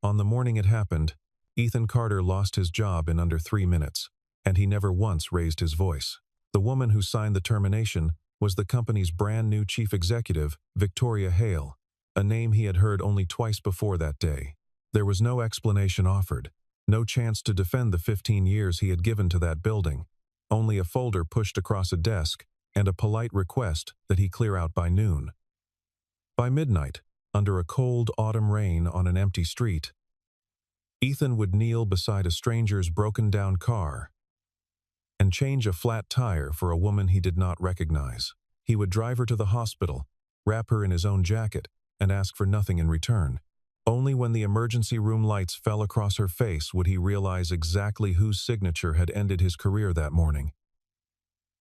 On the morning it happened, Ethan Carter lost his job in under 3 minutes, and he never once raised his voice. The woman who signed the termination was the company's brand new chief executive, Victoria Hale, a name he had heard only twice before that day. There was no explanation offered, no chance to defend the 15 years he had given to that building, only a folder pushed across a desk and a polite request that he clear out by noon. By midnight, under a cold autumn rain on an empty street, Ethan would kneel beside a stranger's broken-down car and change a flat tire for a woman he did not recognize. He would drive her to the hospital, wrap her in his own jacket, and ask for nothing in return. Only when the emergency room lights fell across her face would he realize exactly whose signature had ended his career that morning.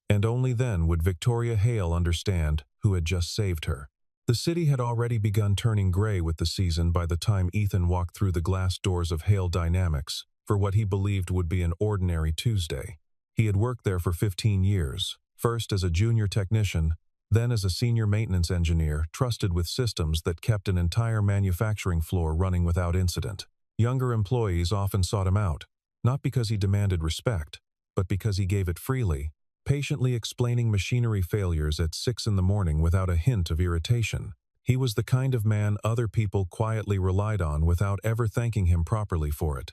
And only then would Victoria Hale understand who had just saved her. The city had already begun turning gray with the season by the time Ethan walked through the glass doors of Hale Dynamics for what he believed would be an ordinary Tuesday. He had worked there for 15 years, first as a junior technician, then as a senior maintenance engineer trusted with systems that kept an entire manufacturing floor running without incident. Younger employees often sought him out, not because he demanded respect, but because he gave it freely, patiently explaining machinery failures at 6 in the morning without a hint of irritation. He was the kind of man other people quietly relied on without ever thanking him properly for it.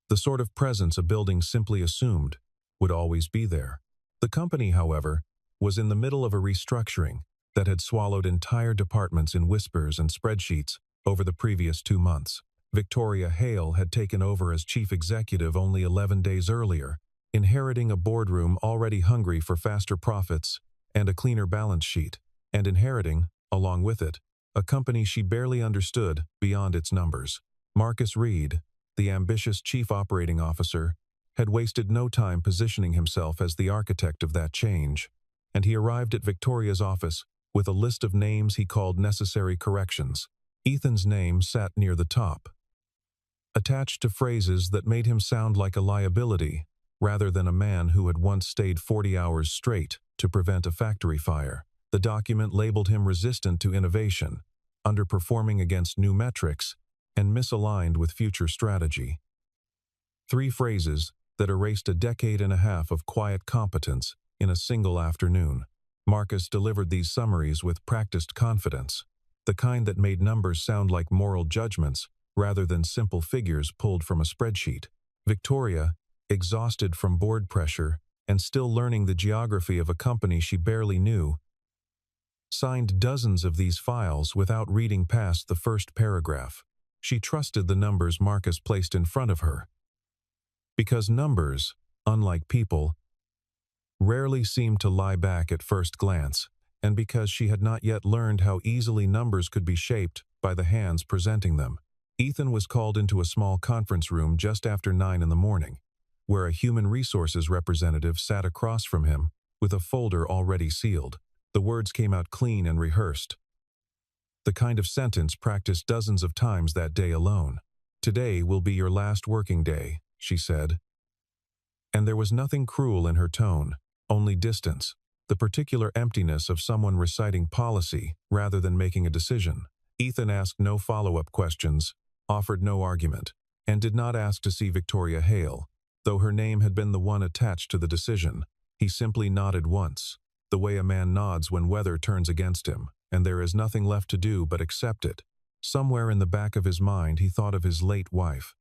The sort of presence a building simply assumed would always be there. The company, however, was in the middle of a restructuring that had swallowed entire departments in whispers and spreadsheets over the previous 2 months. Victoria Hale had taken over as chief executive only 11 days earlier, inheriting a boardroom already hungry for faster profits and a cleaner balance sheet, and inheriting, along with it, a company she barely understood beyond its numbers. Marcus Reed, the ambitious chief operating officer, had wasted no time positioning himself as the architect of that change, and he arrived at Victoria's office with a list of names he called necessary corrections. Ethan's name sat near the top, attached to phrases that made him sound like a liability rather than a man who had once stayed 40 hours straight to prevent a factory fire. The document labeled him resistant to innovation, underperforming against new metrics, and misaligned with future strategy. 3 phrases that erased a decade and a half of quiet competence in a single afternoon. Marcus delivered these summaries with practiced confidence, the kind that made numbers sound like moral judgments rather than simple figures pulled from a spreadsheet. Victoria, exhausted from board pressure and still learning the geography of a company she barely knew, signed dozens of these files without reading past the first paragraph. She trusted the numbers Marcus placed in front of her. Because numbers, unlike people, rarely seemed to lie back at first glance, and because she had not yet learned how easily numbers could be shaped by the hands presenting them. Ethan was called into a small conference room just after 9 in the morning, where a human resources representative sat across from him with a folder already sealed. The words came out clean and rehearsed, the kind of sentence practiced dozens of times that day alone. "Today will be your last working day," she said. And there was nothing cruel in her tone, only distance, the particular emptiness of someone reciting policy rather than making a decision. Ethan asked no follow-up questions, offered no argument, and did not ask to see Victoria Hale, though her name had been the one attached to the decision. He simply nodded once, the way a man nods when weather turns against him, and there is nothing left to do but accept it. Somewhere in the back of his mind he thought of his late wife,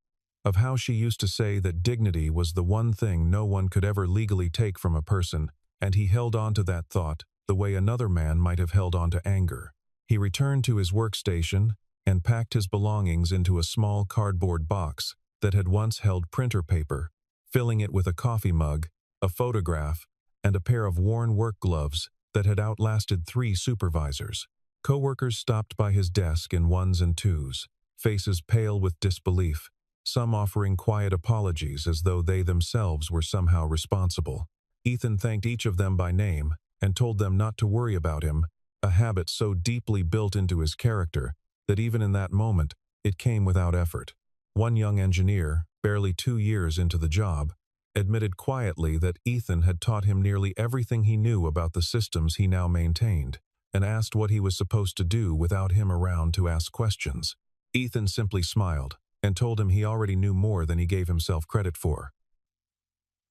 of how she used to say that dignity was the one thing no one could ever legally take from a person, and he held on to that thought the way another man might have held on to anger. He returned to his workstation and packed his belongings into a small cardboard box that had once held printer paper, filling it with a coffee mug, a photograph, and a pair of worn work gloves that had outlasted 3 supervisors. Coworkers stopped by his desk in ones and twos, faces pale with disbelief, some offering quiet apologies as though they themselves were somehow responsible. Ethan thanked each of them by name and told them not to worry about him, a habit so deeply built into his character that even in that moment, it came without effort. One young engineer, barely 2 years into the job, admitted quietly that Ethan had taught him nearly everything he knew about the systems he now maintained, and asked what he was supposed to do without him around to ask questions. Ethan simply smiled and told him he already knew more than he gave himself credit for.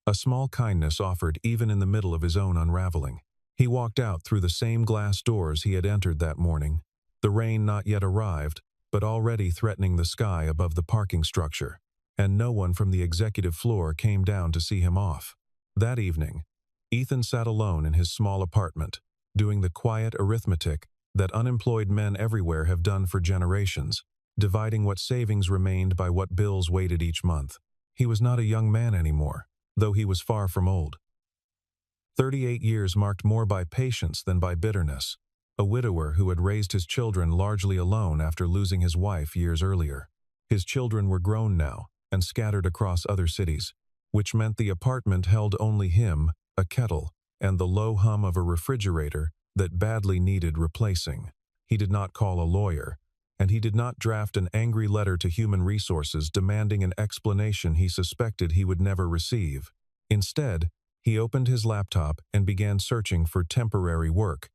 A small kindness offered even in the middle of his own unraveling. He walked out through the same glass doors he had entered that morning, the rain not yet arrived, but already threatening the sky above the parking structure, and no one from the executive floor came down to see him off. That evening, Ethan sat alone in his small apartment, doing the quiet arithmetic that unemployed men everywhere have done for generations, dividing what savings remained by what bills waited each month. He was not a young man anymore, though he was far from old. 38 years marked more by patience than by bitterness, a widower who had raised his children largely alone after losing his wife years earlier. His children were grown now and scattered across other cities, which meant the apartment held only him, a kettle, and the low hum of a refrigerator that badly needed replacing. He did not call a lawyer, and he did not draft an angry letter to Human Resources demanding an explanation he suspected he would never receive. Instead, he opened his laptop and began searching for temporary work.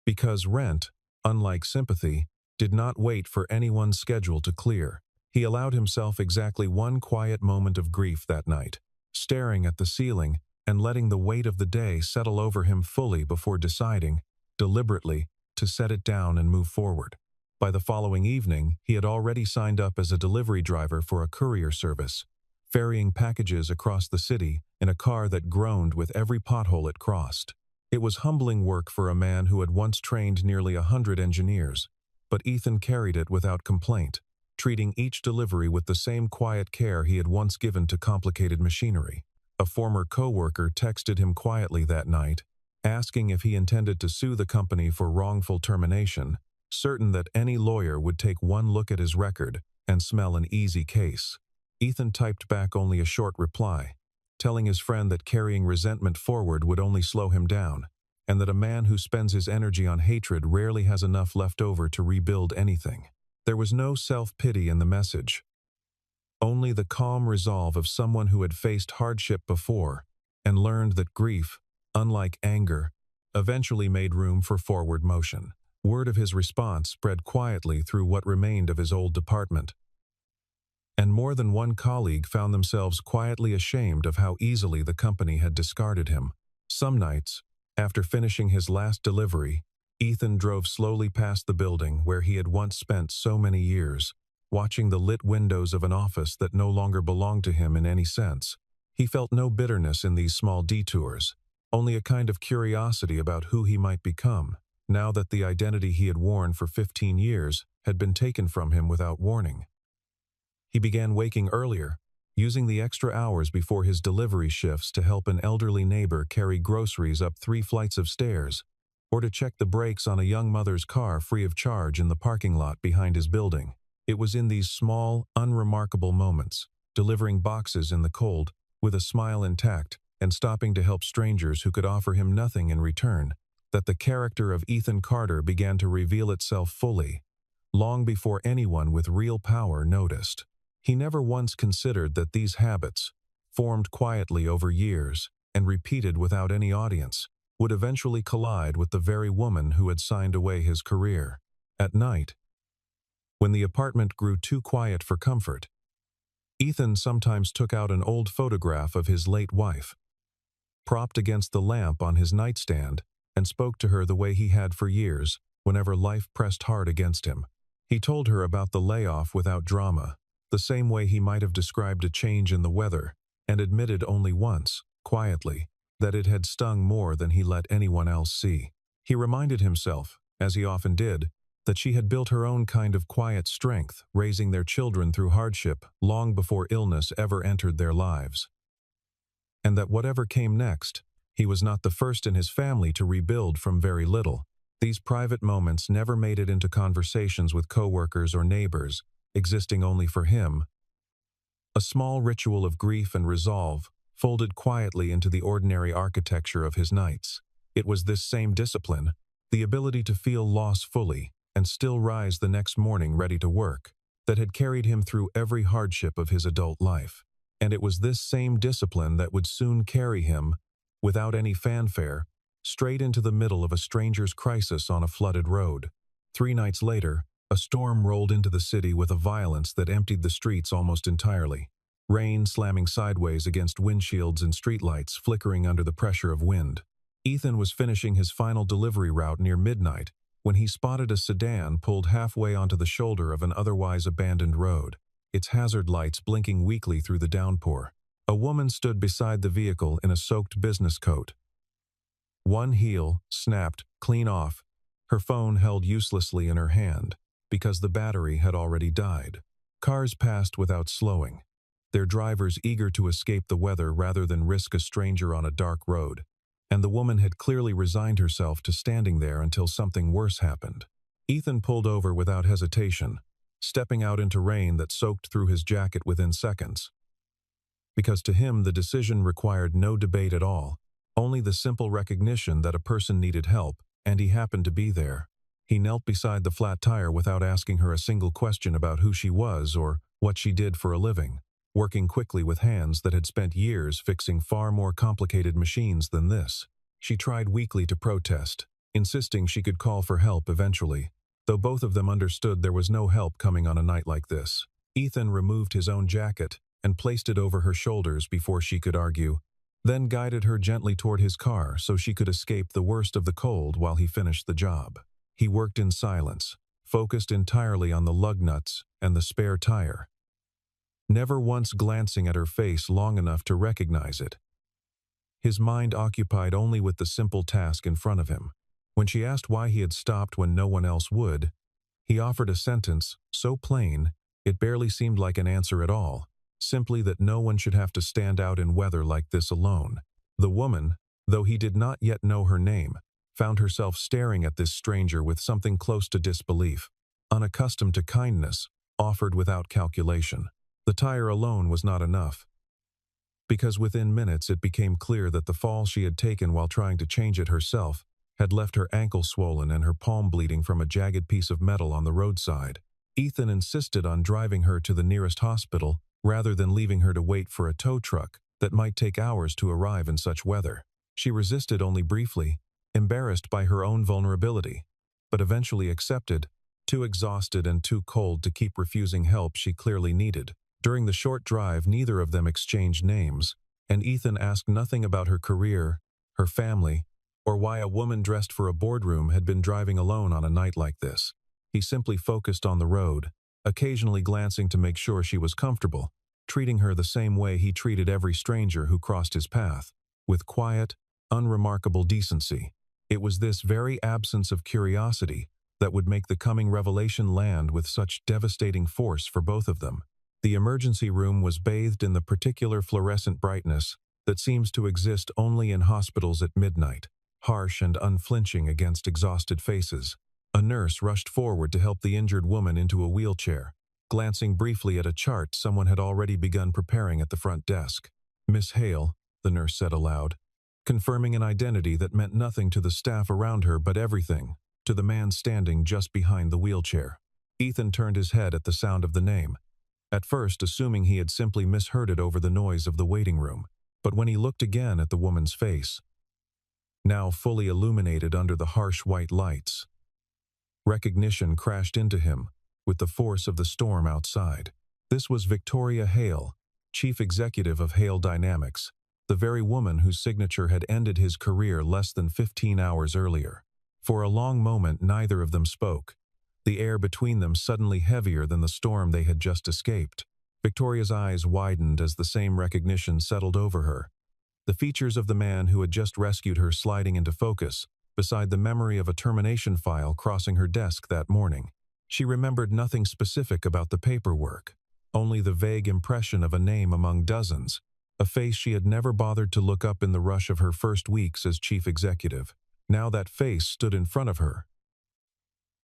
Because rent, unlike sympathy, did not wait for anyone's schedule to clear, he allowed himself exactly one quiet moment of grief that night, staring at the ceiling and letting the weight of the day settle over him fully before deciding, deliberately, to set it down and move forward. By the following evening, he had already signed up as a delivery driver for a courier service, ferrying packages across the city in a car that groaned with every pothole it crossed. It was humbling work for a man who had once trained nearly 100 engineers, but Ethan carried it without complaint, treating each delivery with the same quiet care he had once given to complicated machinery. A former co-worker texted him quietly that night, asking if he intended to sue the company for wrongful termination, certain that any lawyer would take one look at his record and smell an easy case. Ethan typed back only a short reply, telling his friend that carrying resentment forward would only slow him down, and that a man who spends his energy on hatred rarely has enough left over to rebuild anything. There was no self-pity in the message, only the calm resolve of someone who had faced hardship before and learned that grief, unlike anger, eventually made room for forward motion. Word of his response spread quietly through what remained of his old department, and more than one colleague found themselves quietly ashamed of how easily the company had discarded him. Some nights, after finishing his last delivery, Ethan drove slowly past the building where he had once spent so many years, watching the lit windows of an office that no longer belonged to him in any sense. He felt no bitterness in these small detours, only a kind of curiosity about who he might become, now that the identity he had worn for 15 years had been taken from him without warning. He began waking earlier, using the extra hours before his delivery shifts to help an elderly neighbor carry groceries up 3 flights of stairs, or to check the brakes on a young mother's car free of charge in the parking lot behind his building. It was in these small, unremarkable moments, delivering boxes in the cold, with a smile intact, and stopping to help strangers who could offer him nothing in return, that the character of Ethan Carter began to reveal itself fully, long before anyone with real power noticed. He never once considered that these habits, formed quietly over years and repeated without any audience, would eventually collide with the very woman who had signed away his career. At night, when the apartment grew too quiet for comfort, Ethan sometimes took out an old photograph of his late wife, propped against the lamp on his nightstand, and spoke to her the way he had for years, whenever life pressed hard against him. He told her about the layoff without drama, the same way he might have described a change in the weather, and admitted only once, quietly, that it had stung more than he let anyone else see. He reminded himself, as he often did, that she had built her own kind of quiet strength, raising their children through hardship long before illness ever entered their lives. And that whatever came next, he was not the first in his family to rebuild from very little. These private moments never made it into conversations with coworkers or neighbors, existing only for him. A small ritual of grief and resolve folded quietly into the ordinary architecture of his nights. It was this same discipline, the ability to feel loss fully and still rise the next morning ready to work, that had carried him through every hardship of his adult life. And it was this same discipline that would soon carry him, without any fanfare, straight into the middle of a stranger's crisis on a flooded road. 3 nights later, A storm rolled into the city with a violence that emptied the streets almost entirely. Rain slamming sideways against windshields and streetlights flickering under the pressure of wind. Ethan was finishing his final delivery route near midnight when he spotted a sedan pulled halfway onto the shoulder of an otherwise abandoned road, its hazard lights blinking weakly through the downpour. A woman stood beside the vehicle in a soaked business coat. One heel snapped clean off, her phone held uselessly in her hand because the battery had already died. Cars passed without slowing, their drivers eager to escape the weather rather than risk a stranger on a dark road. And the woman had clearly resigned herself to standing there until something worse happened. Ethan pulled over without hesitation, stepping out into rain that soaked through his jacket within seconds. Because to him the decision required no debate at all, only the simple recognition that a person needed help, and he happened to be there. He knelt beside the flat tire without asking her a single question about who she was or what she did for a living, working quickly with hands that had spent years fixing far more complicated machines than this. She tried weakly to protest, insisting she could call for help eventually, though both of them understood there was no help coming on a night like this. Ethan removed his own jacket and placed it over her shoulders before she could argue, then guided her gently toward his car so she could escape the worst of the cold while he finished the job. He worked in silence, focused entirely on the lug nuts and the spare tire, never once glancing at her face long enough to recognize it. His mind occupied only with the simple task in front of him. When she asked why he had stopped when no one else would, he offered a sentence so plain it barely seemed like an answer at all, simply that no one should have to stand out in weather like this alone. The woman, though he did not yet know her name, found herself staring at this stranger with something close to disbelief, unaccustomed to kindness, offered without calculation. The tire alone was not enough, because within minutes it became clear that the fall she had taken while trying to change it herself had left her ankle swollen and her palm bleeding from a jagged piece of metal on the roadside. Ethan insisted on driving her to the nearest hospital rather than leaving her to wait for a tow truck that might take hours to arrive in such weather. She resisted only briefly, embarrassed by her own vulnerability, but eventually accepted, too exhausted and too cold to keep refusing help she clearly needed. During the short drive, neither of them exchanged names, and Ethan asked nothing about her career, her family, or why a woman dressed for a boardroom had been driving alone on a night like this. He simply focused on the road, occasionally glancing to make sure she was comfortable, treating her the same way he treated every stranger who crossed his path, with quiet, unremarkable decency. It was this very absence of curiosity that would make the coming revelation land with such devastating force for both of them. The emergency room was bathed in the particular fluorescent brightness that seems to exist only in hospitals at midnight, harsh and unflinching against exhausted faces. A nurse rushed forward to help the injured woman into a wheelchair, glancing briefly at a chart someone had already begun preparing at the front desk. "Miss Hale," the nurse said aloud, confirming an identity that meant nothing to the staff around her but everything to the man standing just behind the wheelchair. Ethan turned his head at the sound of the name, at first assuming he had simply misheard it over the noise of the waiting room. But when he looked again at the woman's face, now fully illuminated under the harsh white lights, recognition crashed into him with the force of the storm outside. This was Victoria Hale, chief executive of Hale Dynamics, the very woman whose signature had ended his career less than 15 hours earlier. For a long moment neither of them spoke, the air between them suddenly heavier than the storm they had just escaped. Victoria's eyes widened as the same recognition settled over her, the features of the man who had just rescued her sliding into focus, beside the memory of a termination file crossing her desk that morning. She remembered nothing specific about the paperwork, only the vague impression of a name among dozens, a face she had never bothered to look up in the rush of her first weeks as chief executive. Now that face stood in front of her,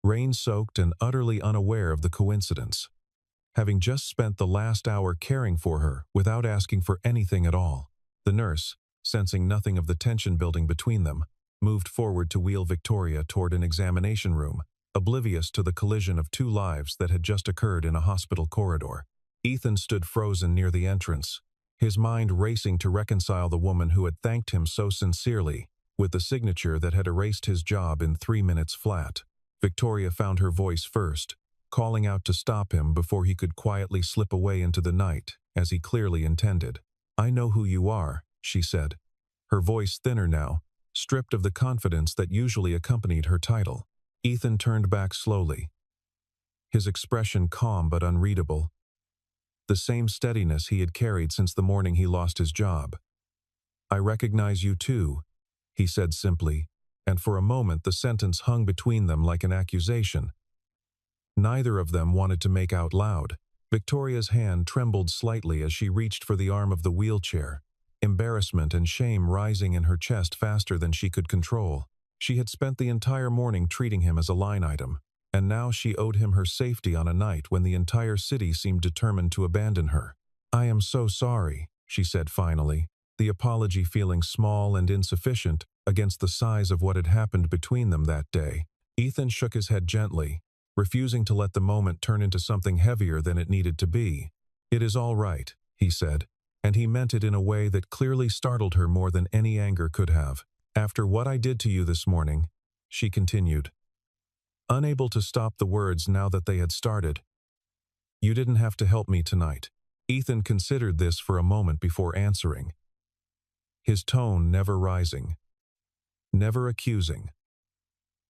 rain-soaked and utterly unaware of the coincidence, having just spent the last hour caring for her without asking for anything at all. The nurse, sensing nothing of the tension building between them, moved forward to wheel Victoria toward an examination room, oblivious to the collision of two lives that had just occurred in a hospital corridor. Ethan stood frozen near the entrance, his mind racing to reconcile the woman who had thanked him so sincerely with the signature that had erased his job in 3 minutes flat. Victoria found her voice first, calling out to stop him before he could quietly slip away into the night, as he clearly intended. "I know who you are," she said, her voice thinner now, stripped of the confidence that usually accompanied her title. Ethan turned back slowly, his expression calm but unreadable, the same steadiness he had carried since the morning he lost his job. "I recognize you too," he said simply, and for a moment the sentence hung between them like an accusation. Neither of them wanted to make out loud. Victoria's hand trembled slightly as she reached for the arm of the wheelchair, embarrassment and shame rising in her chest faster than she could control. She had spent the entire morning treating him as a line item, and now she owed him her safety on a night when the entire city seemed determined to abandon her. "I am so sorry," she said finally, the apology feeling small and insufficient against the size of what had happened between them that day. Ethan shook his head gently, refusing to let the moment turn into something heavier than it needed to be. "It is all right," he said, and he meant it in a way that clearly startled her more than any anger could have. "After what I did to you this morning," she continued, unable to stop the words now that they had started, "you didn't have to help me tonight." Ethan considered this for a moment before answering, his tone never rising, never accusing,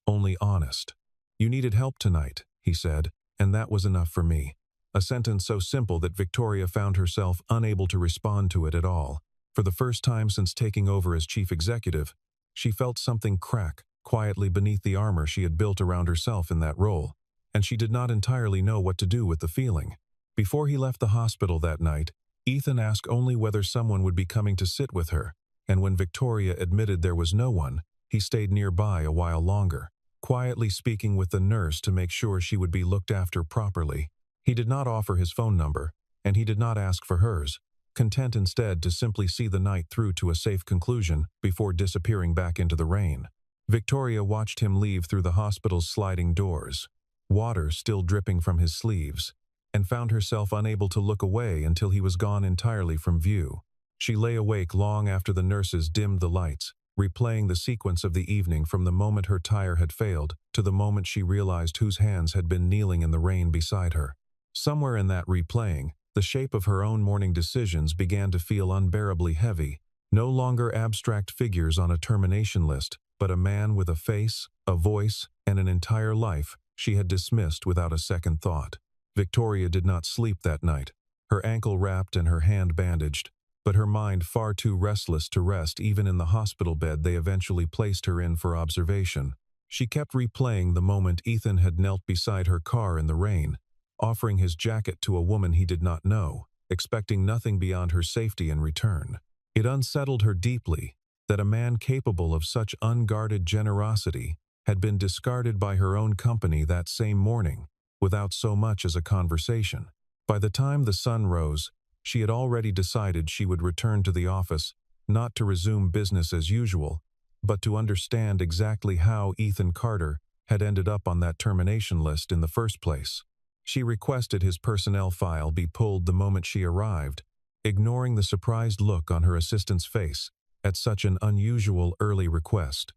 only honest. "You needed help tonight," he said, "and that was enough for me." A sentence so simple that Victoria found herself unable to respond to it at all. For the first time since taking over as chief executive, she felt something crack quietly beneath the armor she had built around herself in that role, and she did not entirely know what to do with the feeling. Before he left the hospital that night, Ethan asked only whether someone would be coming to sit with her, and when Victoria admitted there was no one, he stayed nearby a while longer, quietly speaking with the nurse to make sure she would be looked after properly. He did not offer his phone number, and he did not ask for hers, content instead to simply see the night through to a safe conclusion before disappearing back into the rain. Victoria watched him leave through the hospital's sliding doors, water still dripping from his sleeves, and found herself unable to look away until he was gone entirely from view. She lay awake long after the nurses dimmed the lights, replaying the sequence of the evening from the moment her tire had failed to the moment she realized whose hands had been kneeling in the rain beside her. Somewhere in that replaying, the shape of her own morning decisions began to feel unbearably heavy, no longer abstract figures on a termination list, but a man with a face, a voice, and an entire life she had dismissed without a second thought. Victoria did not sleep that night, her ankle wrapped and her hand bandaged, but her mind far too restless to rest even in the hospital bed they eventually placed her in for observation. She kept replaying the moment Ethan had knelt beside her car in the rain, offering his jacket to a woman he did not know, expecting nothing beyond her safety in return. It unsettled her deeply that a man capable of such unguarded generosity had been discarded by her own company that same morning, without so much as a conversation. By the time the sun rose, she had already decided she would return to the office, not to resume business as usual, but to understand exactly how Ethan Carter had ended up on that termination list in the first place. She requested his personnel file be pulled the moment she arrived, ignoring the surprised look on her assistant's face at such an unusual early request.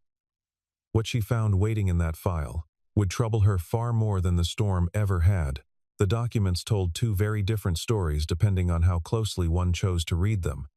What she found waiting in that file would trouble her far more than the storm ever had. The documents told two very different stories depending on how closely one chose to read them.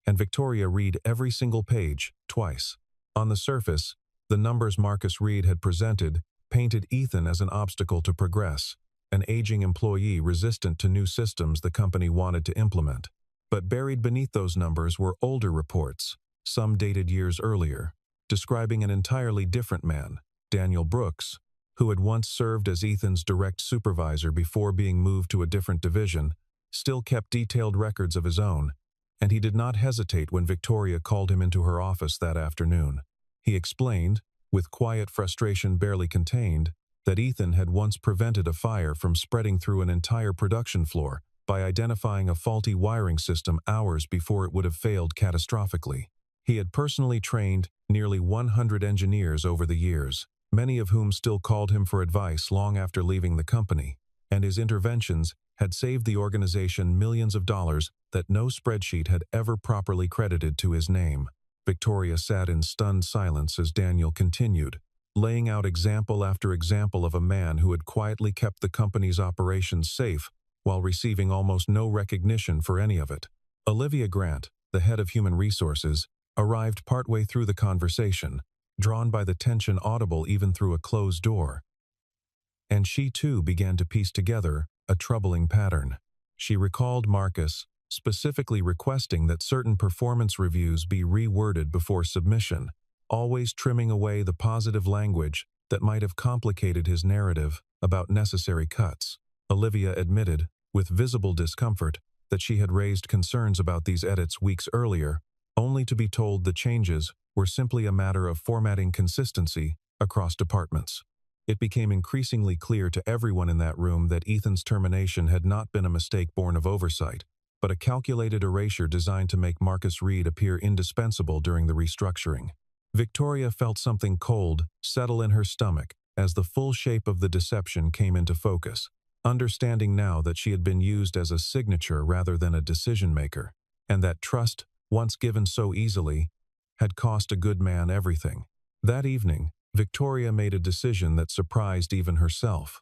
And Victoria read every single page, twice. On the surface, the numbers Marcus Reed had presented painted Ethan as an obstacle to progress, an aging employee resistant to new systems the company wanted to implement. But buried beneath those numbers were older reports, some dated years earlier, describing an entirely different man, Daniel Brooks, who had once served as Ethan's direct supervisor before being moved to a different division, still kept detailed records of his own, and he did not hesitate when Victoria called him into her office that afternoon. He explained, with quiet frustration barely contained, that Ethan had once prevented a fire from spreading through an entire production floor by identifying a faulty wiring system hours before it would have failed catastrophically. He had personally trained nearly 100 engineers over the years, many of whom still called him for advice long after leaving the company, and his interventions had saved the organization millions of dollars that no spreadsheet had ever properly credited to his name. Victoria sat in stunned silence as Daniel continued. laying out example after example of a man who had quietly kept the company's operations safe while receiving almost no recognition for any of it. Olivia Grant, the head of human resources, arrived partway through the conversation, drawn by the tension audible even through a closed door. And she too began to piece together a troubling pattern. She recalled Marcus specifically requesting that certain performance reviews be reworded before submission, always trimming away the positive language that might have complicated his narrative about necessary cuts. Olivia admitted, with visible discomfort, that she had raised concerns about these edits weeks earlier, only to be told the changes were simply a matter of formatting consistency across departments. It became increasingly clear to everyone in that room that Ethan's termination had not been a mistake born of oversight, but a calculated erasure designed to make Marcus Reed appear indispensable during the restructuring. Victoria felt something cold settle in her stomach as the full shape of the deception came into focus, understanding now that she had been used as a signature rather than a decision-maker, and that trust, once given so easily, had cost a good man everything. That evening, Victoria made a decision that surprised even herself.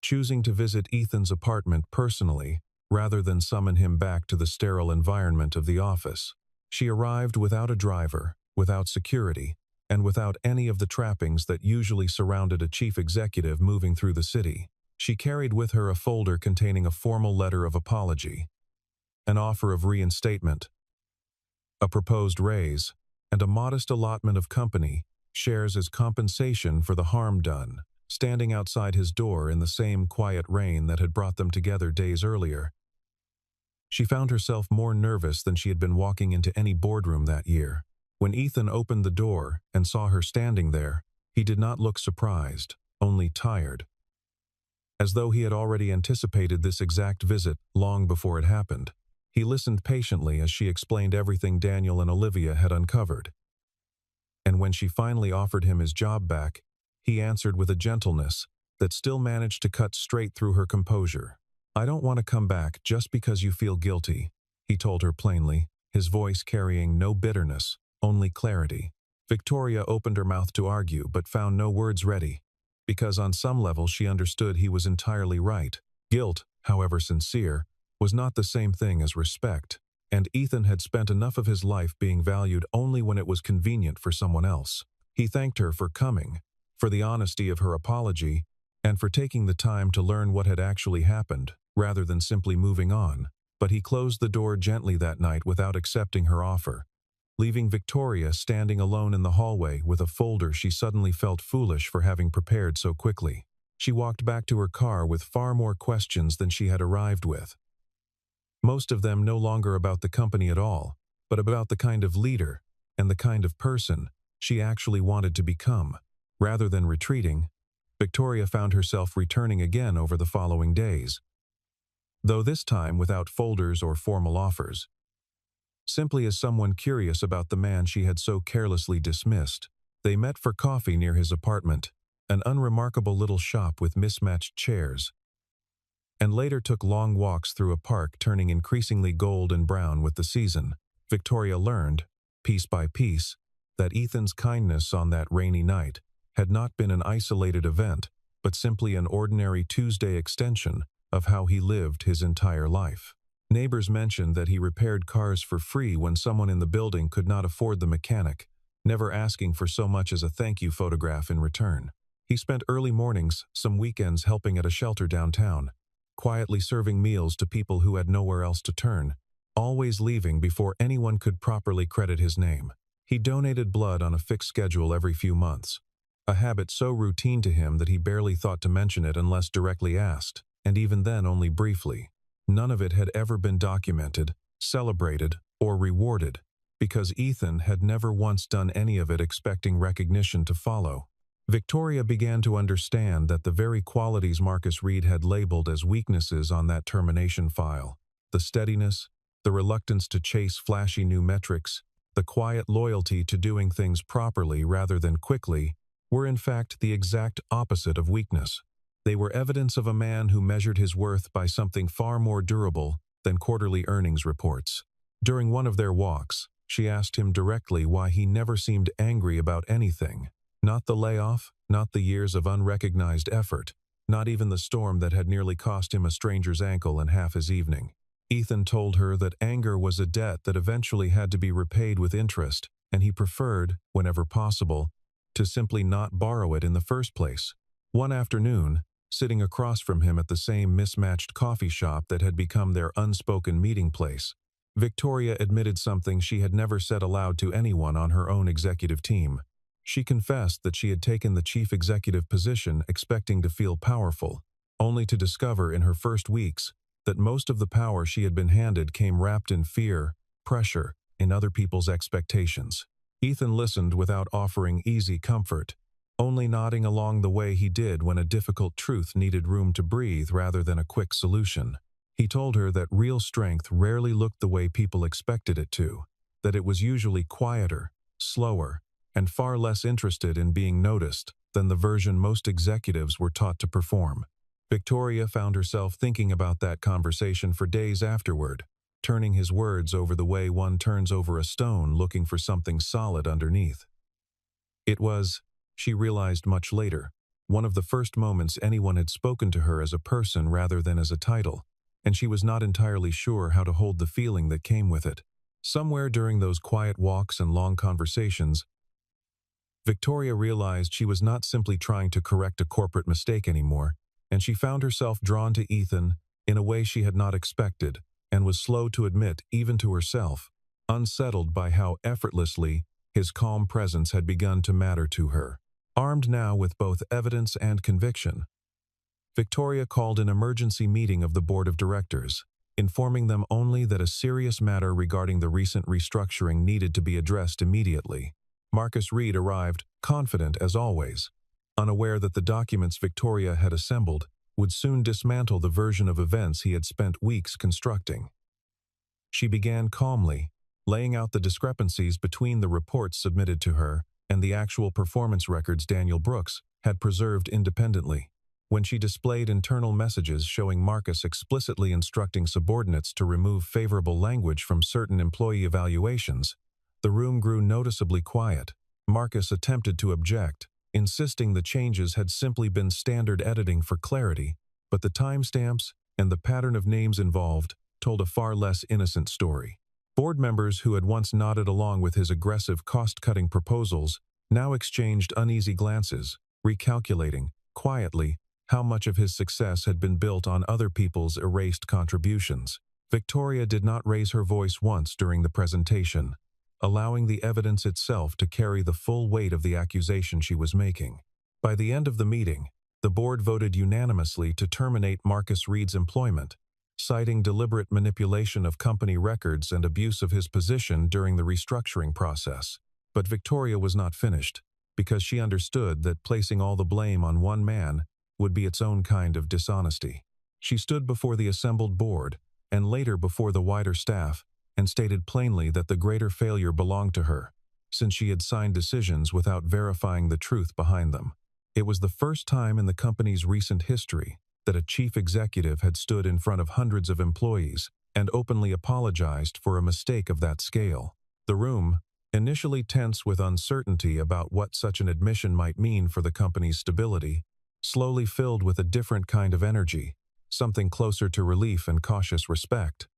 Choosing to visit Ethan's apartment personally, rather than summon him back to the sterile environment of the office. She arrived without a driver, without security, and without any of the trappings that usually surrounded a chief executive moving through the city. She carried with her a folder containing a formal letter of apology, an offer of reinstatement, a proposed raise, and a modest allotment of company shares as compensation for the harm done. Standing outside his door in the same quiet rain that had brought them together days earlier, she found herself more nervous than she had been walking into any boardroom that year. When Ethan opened the door and saw her standing there, he did not look surprised, only tired. As though he had already anticipated this exact visit long before it happened. He listened patiently as she explained everything Daniel and Olivia had uncovered. And when she finally offered him his job back, he answered with a gentleness that still managed to cut straight through her composure. "I don't want to come back just because you feel guilty," he told her plainly, his voice carrying no bitterness, only clarity. Victoria opened her mouth to argue but found no words ready, because on some level she understood he was entirely right. Guilt, however sincere, was not the same thing as respect, and Ethan had spent enough of his life being valued only when it was convenient for someone else. He thanked her for coming, for the honesty of her apology, and for taking the time to learn what had actually happened, rather than simply moving on. But he closed the door gently that night without accepting her offer, leaving Victoria standing alone in the hallway with a folder she suddenly felt foolish for having prepared so quickly. She walked back to her car with far more questions than she had arrived with. Most of them no longer about the company at all, but about the kind of leader and the kind of person she actually wanted to become. Rather than retreating, Victoria found herself returning again over the following days, though this time without folders or formal offers. Simply as someone curious about the man she had so carelessly dismissed. They met for coffee near his apartment, an unremarkable little shop with mismatched chairs, and later took long walks through a park turning increasingly gold and brown with the season. Victoria learned, piece by piece, that Ethan's kindness on that rainy night had not been an isolated event, but simply an ordinary Tuesday extension of how he lived his entire life. Neighbors mentioned that he repaired cars for free when someone in the building could not afford the mechanic, never asking for so much as a thank you photograph in return. He spent early mornings, some weekends helping at a shelter downtown, quietly serving meals to people who had nowhere else to turn, always leaving before anyone could properly credit his name. He donated blood on a fixed schedule every few months, a habit so routine to him that he barely thought to mention it unless directly asked, and even then only briefly. None of it had ever been documented, celebrated, or rewarded, because Ethan had never once done any of it expecting recognition to follow. Victoria began to understand that the very qualities Marcus Reed had labeled as weaknesses on that termination file, the steadiness, the reluctance to chase flashy new metrics, the quiet loyalty to doing things properly rather than quickly, were in fact the exact opposite of weakness. They were evidence of a man who measured his worth by something far more durable than quarterly earnings reports. During one of their walks, she asked him directly why he never seemed angry about anything. Not the layoff, not the years of unrecognized effort, not even the storm that had nearly cost him a stranger's ankle and half his evening. Ethan told her that anger was a debt that eventually had to be repaid with interest, and he preferred, whenever possible, to simply not borrow it in the first place. One afternoon, sitting across from him at the same mismatched coffee shop that had become their unspoken meeting place, Victoria admitted something she had never said aloud to anyone on her own executive team. She confessed that she had taken the chief executive position expecting to feel powerful, only to discover in her first weeks that most of the power she had been handed came wrapped in fear, pressure, and other people's expectations. Ethan listened without offering easy comfort, only nodding along the way he did when a difficult truth needed room to breathe rather than a quick solution. He told her that real strength rarely looked the way people expected it to, that it was usually quieter, slower, and far less interested in being noticed than the version most executives were taught to perform. Victoria found herself thinking about that conversation for days afterward, turning his words over the way one turns over a stone looking for something solid underneath. It was, she realized much later, one of the first moments anyone had spoken to her as a person rather than as a title, and she was not entirely sure how to hold the feeling that came with it. Somewhere during those quiet walks and long conversations, Victoria realized she was not simply trying to correct a corporate mistake anymore, and she found herself drawn to Ethan in a way she had not expected, and was slow to admit even to herself, unsettled by how effortlessly his calm presence had begun to matter to her. Armed now with both evidence and conviction, Victoria called an emergency meeting of the board of directors, informing them only that a serious matter regarding the recent restructuring needed to be addressed immediately. Marcus Reed arrived, confident as always, unaware that the documents Victoria had assembled would soon dismantle the version of events he had spent weeks constructing. She began calmly, laying out the discrepancies between the reports submitted to her and the actual performance records Daniel Brooks had preserved independently. When she displayed internal messages showing Marcus explicitly instructing subordinates to remove favorable language from certain employee evaluations, the room grew noticeably quiet. Marcus attempted to object, insisting the changes had simply been standard editing for clarity, but the timestamps and the pattern of names involved told a far less innocent story. Board members who had once nodded along with his aggressive cost-cutting proposals now exchanged uneasy glances, recalculating, quietly, how much of his success had been built on other people's erased contributions. Victoria did not raise her voice once during the presentation, allowing the evidence itself to carry the full weight of the accusation she was making. By the end of the meeting, the board voted unanimously to terminate Marcus Reed's employment, citing deliberate manipulation of company records and abuse of his position during the restructuring process. But Victoria was not finished, because she understood that placing all the blame on one man would be its own kind of dishonesty. She stood before the assembled board, and later before the wider staff, and stated plainly that the greater failure belonged to her, since she had signed decisions without verifying the truth behind them. It was the first time in the company's recent history that a chief executive had stood in front of hundreds of employees and openly apologized for a mistake of that scale. The room, initially tense with uncertainty about what such an admission might mean for the company's stability, slowly filled with a different kind of energy, something closer to relief and cautious respect.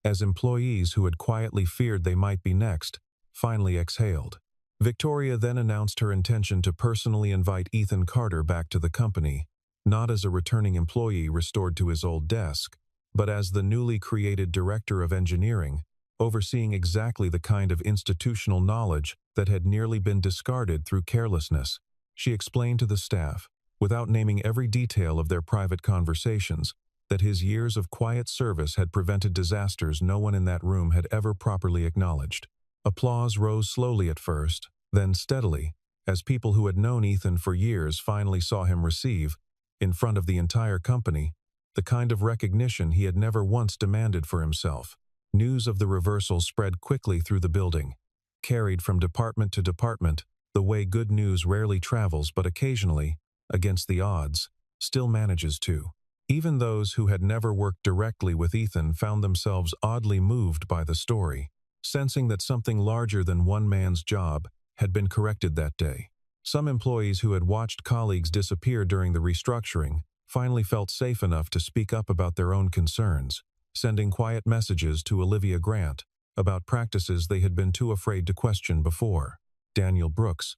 As employees who had quietly feared they might be next finally exhaled, Victoria then announced her intention to personally invite Ethan Carter back to the company, not as a returning employee restored to his old desk, but as the newly created director of engineering, overseeing exactly the kind of institutional knowledge that had nearly been discarded through carelessness. She explained to the staff, without naming every detail of their private conversations, that his years of quiet service had prevented disasters no one in that room had ever properly acknowledged. Applause rose slowly at first, then steadily, as people who had known Ethan for years finally saw him receive, in front of the entire company, the kind of recognition he had never once demanded for himself. News of the reversal spread quickly through the building, carried from department to department, the way good news rarely travels but occasionally, against the odds, still manages to. Even those who had never worked directly with Ethan found themselves oddly moved by the story, sensing that something larger than one man's job had been corrected that day. Some employees who had watched colleagues disappear during the restructuring finally felt safe enough to speak up about their own concerns, sending quiet messages to Olivia Grant about practices they had been too afraid to question before. Daniel Brooks,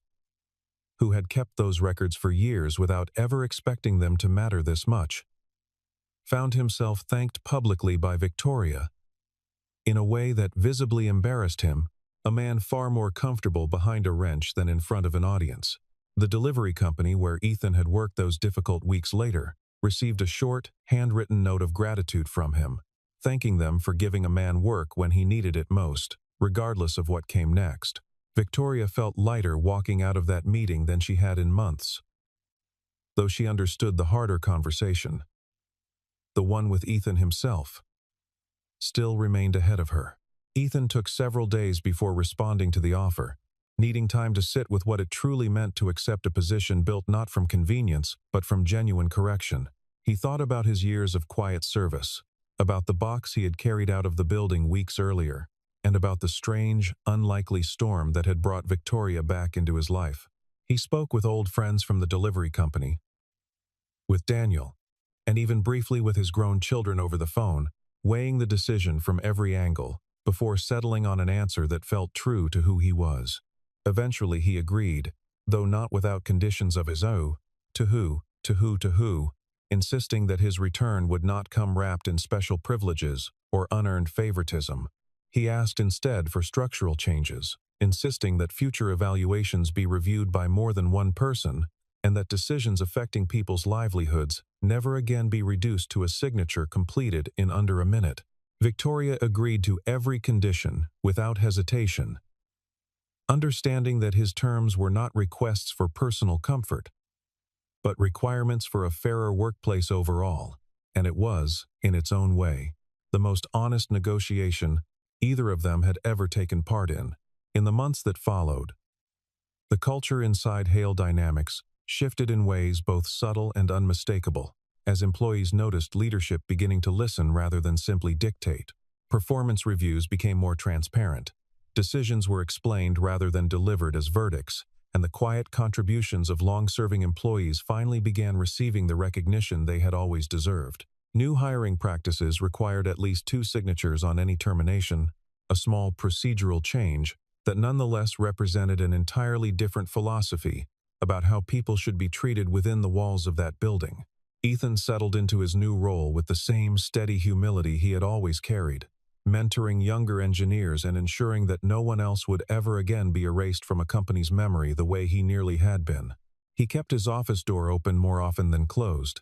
who had kept those records for years without ever expecting them to matter this much, found himself thanked publicly by Victoria in a way that visibly embarrassed him, a man far more comfortable behind a wrench than in front of an audience. The delivery company where Ethan had worked those difficult weeks later received a short, handwritten note of gratitude from him, thanking them for giving a man work when he needed it most, regardless of what came next. Victoria felt lighter walking out of that meeting than she had in months, though she understood the harder conversation, the one with Ethan himself, still remained ahead of her. Ethan took several days before responding to the offer, needing time to sit with what it truly meant to accept a position built not from convenience, but from genuine correction. He thought about his years of quiet service, about the box he had carried out of the building weeks earlier, and about the strange, unlikely storm that had brought Victoria back into his life. He spoke with old friends from the delivery company, with Daniel, and even briefly with his grown children over the phone, weighing the decision from every angle, before settling on an answer that felt true to who he was. Eventually he agreed, though not without conditions of his own, to who, insisting that his return would not come wrapped in special privileges or unearned favoritism. He asked instead for structural changes, insisting that future evaluations be reviewed by more than one person, and that decisions affecting people's livelihoods never again be reduced to a signature completed in under a minute. Victoria agreed to every condition without hesitation, understanding that his terms were not requests for personal comfort, but requirements for a fairer workplace overall, and it was, in its own way, the most honest negotiation either of them had ever taken part in. In the months that followed, the culture inside Hale Dynamics shifted in ways both subtle and unmistakable, as employees noticed leadership beginning to listen rather than simply dictate. Performance reviews became more transparent. Decisions were explained rather than delivered as verdicts, and the quiet contributions of long-serving employees finally began receiving the recognition they had always deserved. New hiring practices required at least 2 signatures on any termination, a small procedural change that nonetheless represented an entirely different philosophy about how people should be treated within the walls of that building. Ethan settled into his new role with the same steady humility he had always carried, mentoring younger engineers and ensuring that no one else would ever again be erased from a company's memory the way he nearly had been. He kept his office door open more often than closed,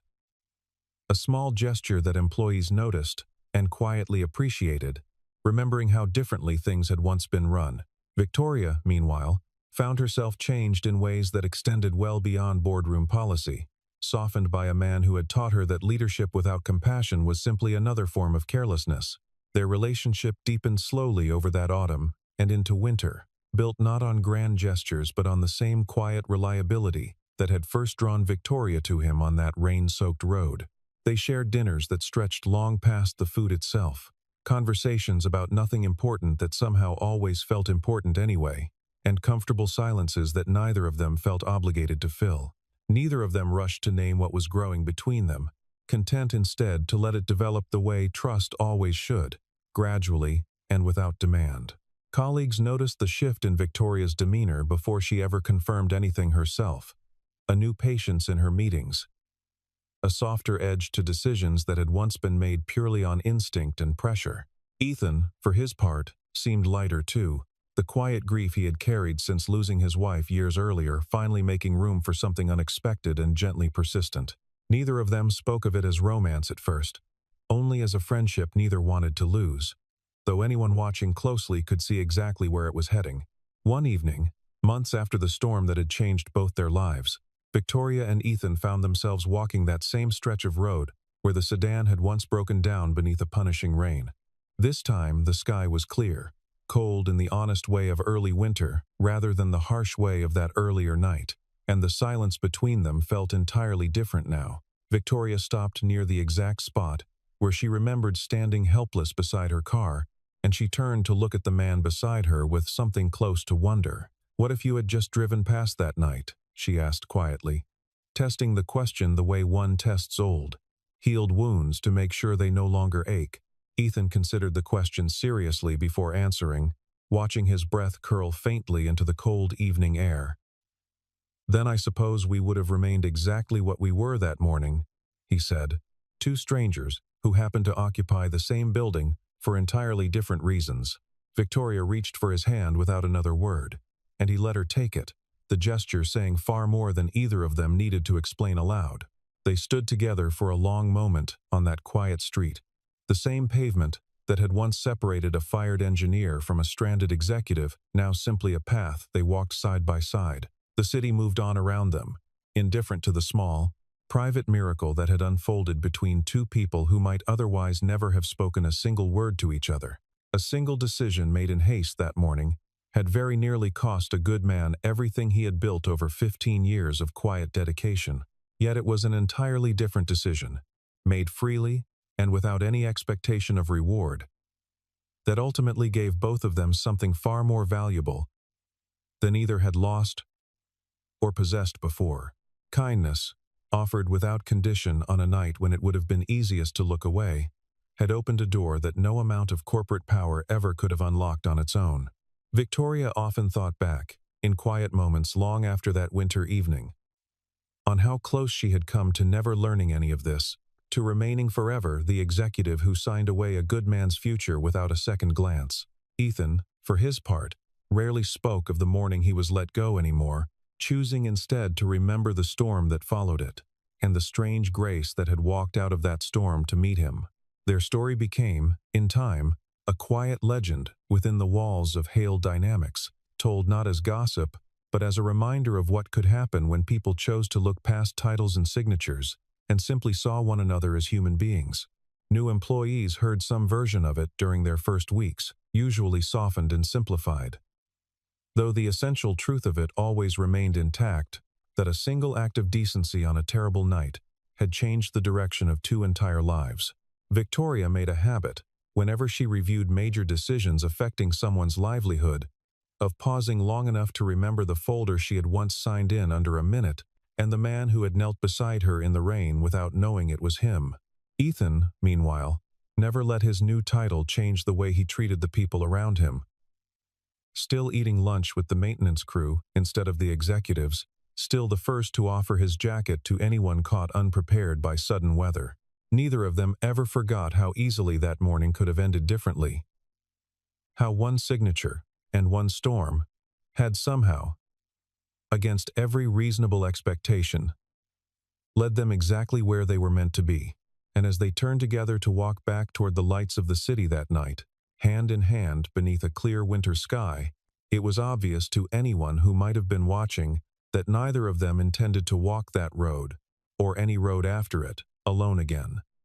a small gesture that employees noticed and quietly appreciated, remembering how differently things had once been run. Victoria, meanwhile, found herself changed in ways that extended well beyond boardroom policy, softened by a man who had taught her that leadership without compassion was simply another form of carelessness. Their relationship deepened slowly over that autumn and into winter, built not on grand gestures but on the same quiet reliability that had first drawn Victoria to him on that rain-soaked road. They shared dinners that stretched long past the food itself, conversations about nothing important that somehow always felt important anyway, and comfortable silences that neither of them felt obligated to fill. Neither of them rushed to name what was growing between them, content instead to let it develop the way trust always should, gradually and without demand. Colleagues noticed the shift in Victoria's demeanor before she ever confirmed anything herself, a new patience in her meetings, a softer edge to decisions that had once been made purely on instinct and pressure. Ethan, for his part, seemed lighter too, the quiet grief he had carried since losing his wife years earlier finally making room for something unexpected and gently persistent. Neither of them spoke of it as romance at first, only as a friendship neither wanted to lose, though anyone watching closely could see exactly where it was heading. One evening, months after the storm that had changed both their lives, Victoria and Ethan found themselves walking that same stretch of road where the sedan had once broken down beneath a punishing rain. This time, the sky was clear, cold in the honest way of early winter rather than the harsh way of that earlier night, and the silence between them felt entirely different now. Victoria stopped near the exact spot where she remembered standing helpless beside her car, and she turned to look at the man beside her with something close to wonder. "What if you had just driven past that night?" she asked quietly, testing the question the way one tests old, healed wounds to make sure they no longer ache. Ethan considered the question seriously before answering, watching his breath curl faintly into the cold evening air. "Then I suppose we would have remained exactly what we were that morning," he said. "Two strangers who happened to occupy the same building for entirely different reasons." Victoria reached for his hand without another word, and he let her take it, the gesture saying far more than either of them needed to explain aloud. They stood together for a long moment on that quiet street, the same pavement that had once separated a fired engineer from a stranded executive, now simply a path they walked side by side. The city moved on around them, indifferent to the small, private miracle that had unfolded between two people who might otherwise never have spoken a single word to each other. A single decision made in haste that morning had very nearly cost a good man everything he had built over 15 years of quiet dedication. Yet it was an entirely different decision, made freely and without any expectation of reward, that ultimately gave both of them something far more valuable than either had lost or possessed before. Kindness, offered without condition on a night when it would have been easiest to look away, had opened a door that no amount of corporate power ever could have unlocked on its own. Victoria often thought back, in quiet moments long after that winter evening, on how close she had come to never learning any of this, to remaining forever the executive who signed away a good man's future without a second glance. Ethan, for his part, rarely spoke of the morning he was let go anymore, choosing instead to remember the storm that followed it, and the strange grace that had walked out of that storm to meet him. Their story became, in time, a quiet legend within the walls of Hale Dynamics, told not as gossip, but as a reminder of what could happen when people chose to look past titles and signatures and simply saw one another as human beings. New employees heard some version of it during their first weeks, usually softened and simplified, though the essential truth of it always remained intact, that a single act of decency on a terrible night had changed the direction of two entire lives. Victoria made a habit, whenever she reviewed major decisions affecting someone's livelihood, of pausing long enough to remember the folder she had once signed in under a minute, and the man who had knelt beside her in the rain without knowing it was him. Ethan, meanwhile, never let his new title change the way he treated the people around him. Still eating lunch with the maintenance crew instead of the executives, still the first to offer his jacket to anyone caught unprepared by sudden weather. Neither of them ever forgot how easily that morning could have ended differently. How one signature and one storm had somehow, against every reasonable expectation, led them exactly where they were meant to be. And as they turned together to walk back toward the lights of the city that night, hand in hand beneath a clear winter sky, it was obvious to anyone who might have been watching that neither of them intended to walk that road, or any road after it, alone again.